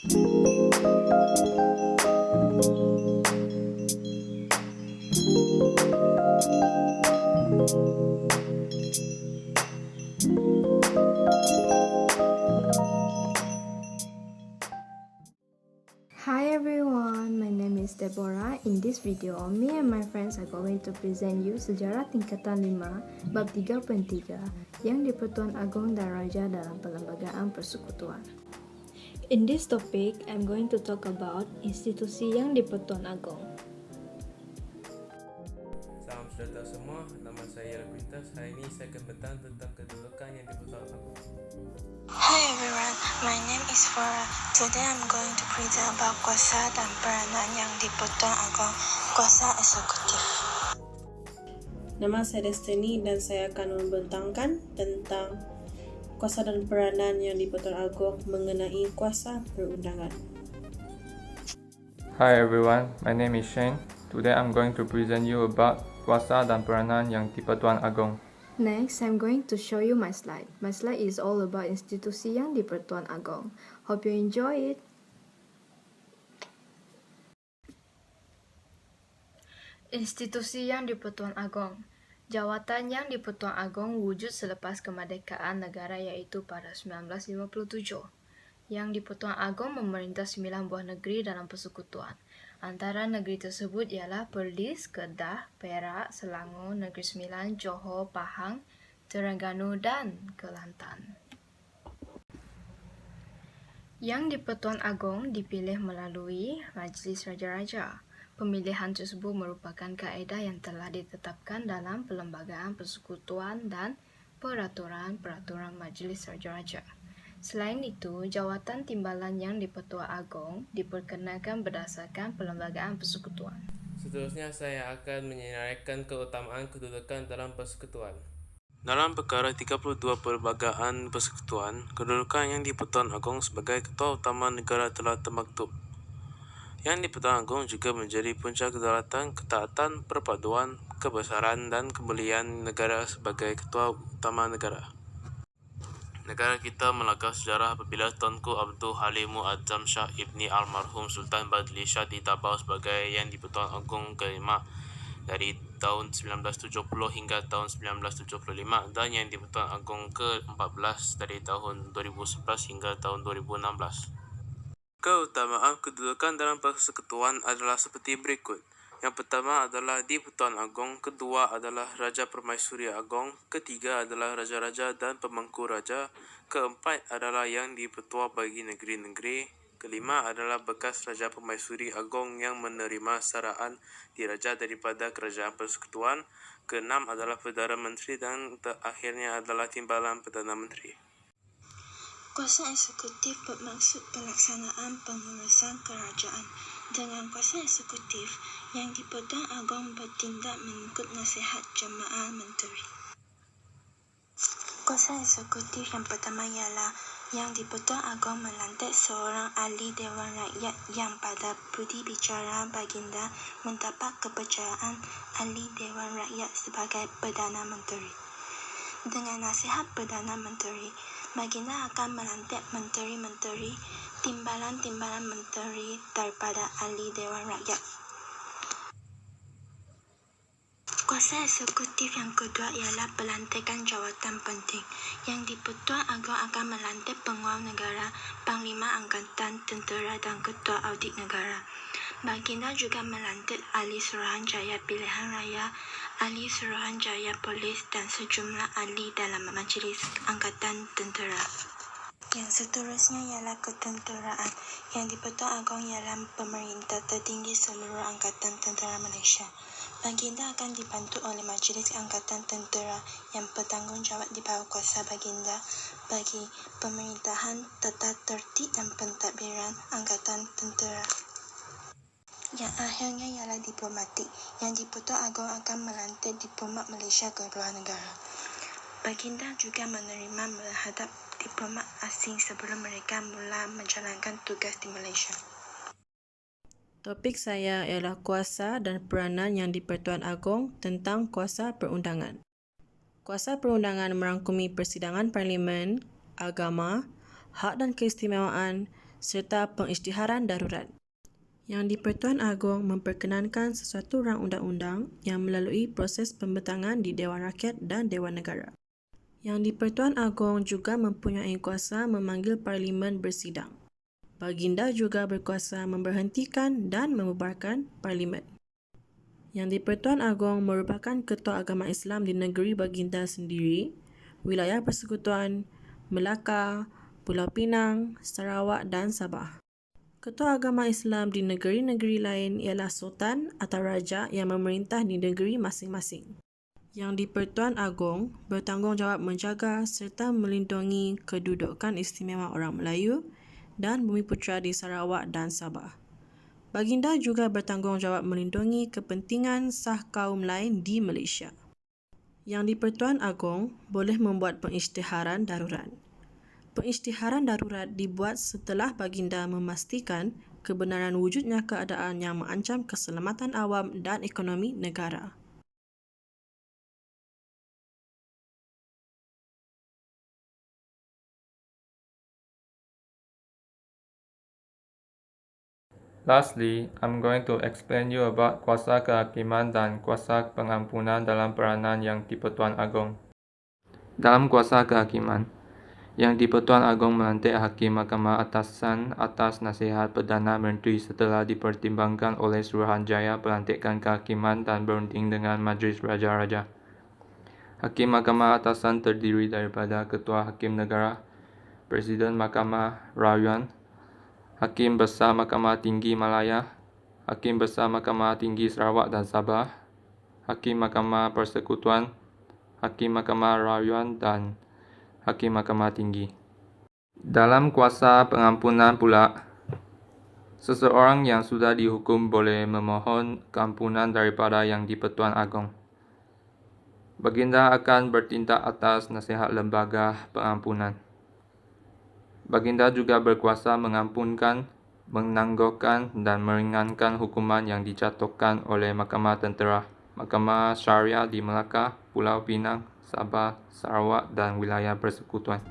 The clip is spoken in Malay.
Hi everyone, my name is Deborah. In this video, me and my friends are going to present you Sejarah Tingkatan 5 Bab 3.3 yang di-Pertuan Agong dan Raja dalam Perlembagaan Persekutuan. In this topic, I'm going to talk about institusi yang di-Pertuan Agong. Salam sejahtera semua, nama saya Quintus. Hari ini saya akan bertanya tentang kedudukan yang di-Pertuan Agong. Hi everyone, my name is Farah. Today I'm going to present about kuasa dan peranan yang di-Pertuan Agong, kuasa eksekutif. Nama saya Destiny dan saya akan membentangkan tentang kuasa dan peranan yang di-Pertuan Agong mengenai kuasa perundangan. Hi everyone, my name is Shane. Today I'm going to present you about kuasa dan peranan yang di-Pertuan Agong. Next, I'm going to show you my slide. My slide is all about institusi yang di-Pertuan Agong. Hope you enjoy it. Institusi yang di-Pertuan Agong. Jawatan yang di-Pertuan Agong wujud selepas kemerdekaan negara iaitu pada 1957. Yang di-Pertuan Agong memerintah 9 buah negeri dalam persekutuan. Antara negeri tersebut ialah Perlis, Kedah, Perak, Selangor, Negeri Sembilan, Johor, Pahang, Terengganu dan Kelantan. Yang di-Pertuan Agong dipilih melalui Majlis Raja-Raja. Pemilihan tersebut merupakan kaedah yang telah ditetapkan dalam Perlembagaan Persekutuan dan Peraturan-Peraturan Majlis Raja-Raja. Selain itu, jawatan timbalan yang di-Pertuan Agong diperkenalkan berdasarkan Perlembagaan Persekutuan. Seterusnya saya akan menyinarikan keutamaan kedudukan dalam persekutuan. Dalam perkara 32 Perlembagaan Persekutuan, kedudukan yang di-Pertuan Agong sebagai Ketua Utama Negara telah termaktub. Yang di-Pertuan Agong juga menjadi punca kedaulatan, ketaatan, perpaduan, kebesaran dan kemuliaan negara sebagai Ketua Utama Negara. Negara kita melangkah sejarah apabila Tunku Abdul Halim Muazzam Shah Ibni Almarhum Sultan Badli Shah ditabau sebagai Yang di-Pertuan Agong ke-5 dari tahun 1970 hingga tahun 1975 dan Yang di-Pertuan Agong ke-14 dari tahun 2011 hingga tahun 2016. Keutamaan kedudukan dalam persekutuan adalah seperti berikut. Yang pertama adalah di-Pertuan Agong, kedua adalah Raja Permaisuri Agong, ketiga adalah Raja-Raja dan Pemangku Raja, keempat adalah Yang di-Pertua bagi negeri-negeri, kelima adalah bekas Raja Permaisuri Agong yang menerima saraan diraja daripada Kerajaan Persekutuan, keenam adalah Perdana Menteri dan terakhirnya adalah Timbalan Perdana Menteri. Kuasa eksekutif bermaksud pelaksanaan pengurusan kerajaan. Dengan kuasa eksekutif, Yang di-Pertuan Agong bertindak mengikut nasihat Jemaah Menteri. Kuasa eksekutif yang pertama ialah Yang di-Pertuan Agong melantik seorang ahli Dewan Rakyat yang pada budi bicara baginda mendapat kepercayaan ahli Dewan Rakyat sebagai Perdana Menteri. Dengan nasihat Perdana Menteri, baginda akan melantik menteri-menteri, timbalan-timbalan menteri daripada ahli Dewan Rakyat. Kuasa eksekutif yang kedua ialah pelantikan jawatan penting. Yang di-Pertuan Agong akan melantik Penguasa Negara, Panglima Angkatan Tentera dan Ketua Audit Negara. Baginda juga melantik Ahli Suruhanjaya Pilihan Raya, Ahli Suruhanjaya Polis dan sejumlah ahli dalam Majlis Angkatan Tentera. Yang seterusnya ialah ketenteraan. Yang di-Pertuan Agong ialah pemerintah tertinggi seluruh Angkatan Tentera Malaysia. Baginda akan dibantu oleh Majlis Angkatan Tentera yang bertanggungjawab di bawah kuasa baginda bagi pemerintahan, tata tertib dan pentadbiran Angkatan Tentera. Yang akhirnya ialah diplomatik. Yang di-Pertuan Agong akan melantik diplomat Malaysia ke luar negara. Baginda juga menerima menghadap diplomat asing sebelum mereka mula menjalankan tugas di Malaysia. Topik saya ialah kuasa dan peranan yang di-Pertuan Agong tentang kuasa perundangan. Kuasa perundangan merangkumi persidangan parlimen, agama, hak dan keistimewaan, serta pengisytiharan darurat. Yang di-Pertuan Agong memperkenankan sesuatu rang undang-undang yang melalui proses pembentangan di Dewan Rakyat dan Dewan Negara. Yang di-Pertuan Agong juga mempunyai kuasa memanggil Parlimen bersidang. Baginda juga berkuasa memberhentikan dan membubarkan Parlimen. Yang di-Pertuan Agong merupakan Ketua Agama Islam di negeri Baginda sendiri, wilayah Persekutuan, Melaka, Pulau Pinang, Sarawak dan Sabah. Ketua Agama Islam di negeri-negeri lain ialah Sultan atau Raja yang memerintah di negeri masing-masing. Yang di-Pertuan Agong bertanggungjawab menjaga serta melindungi kedudukan istimewa orang Melayu dan Bumiputera di Sarawak dan Sabah. Baginda juga bertanggungjawab melindungi kepentingan sah kaum lain di Malaysia. Yang di-Pertuan Agong boleh membuat pengisytiharan darurat. Pengisytiharan darurat dibuat setelah Baginda memastikan kebenaran wujudnya keadaan yang mengancam keselamatan awam dan ekonomi negara. Lastly, I'm going to explain you about kuasa kehakiman dan kuasa pengampunan dalam peranan Yang di-Pertuan Agong. Dalam kuasa kehakiman, Yang di-Pertuan Agong melantik Hakim Mahkamah Atasan atas nasihat Perdana Menteri setelah dipertimbangkan oleh Suruhanjaya Pelantikan Kehakiman dan berunding dengan Majlis Raja-Raja. Hakim Mahkamah Atasan terdiri daripada Ketua Hakim Negara, Presiden Mahkamah Rayuan, Hakim Besar Mahkamah Tinggi Malaya, Hakim Besar Mahkamah Tinggi Sarawak dan Sabah, Hakim Mahkamah Persekutuan, Hakim Mahkamah Rayuan dan Hakim Mahkamah Tinggi. Dalam kuasa pengampunan pula, seseorang yang sudah dihukum boleh memohon keampunan daripada Yang di-Pertuan Agong. Baginda akan bertindak atas nasihat lembaga pengampunan. Baginda juga berkuasa mengampunkan, menangguhkan dan meringankan hukuman yang dijatuhkan oleh Mahkamah Tentera, Mahkamah Syariah di Melaka, Pulau Pinang, Sabah, Sarawak dan wilayah Persekutuan.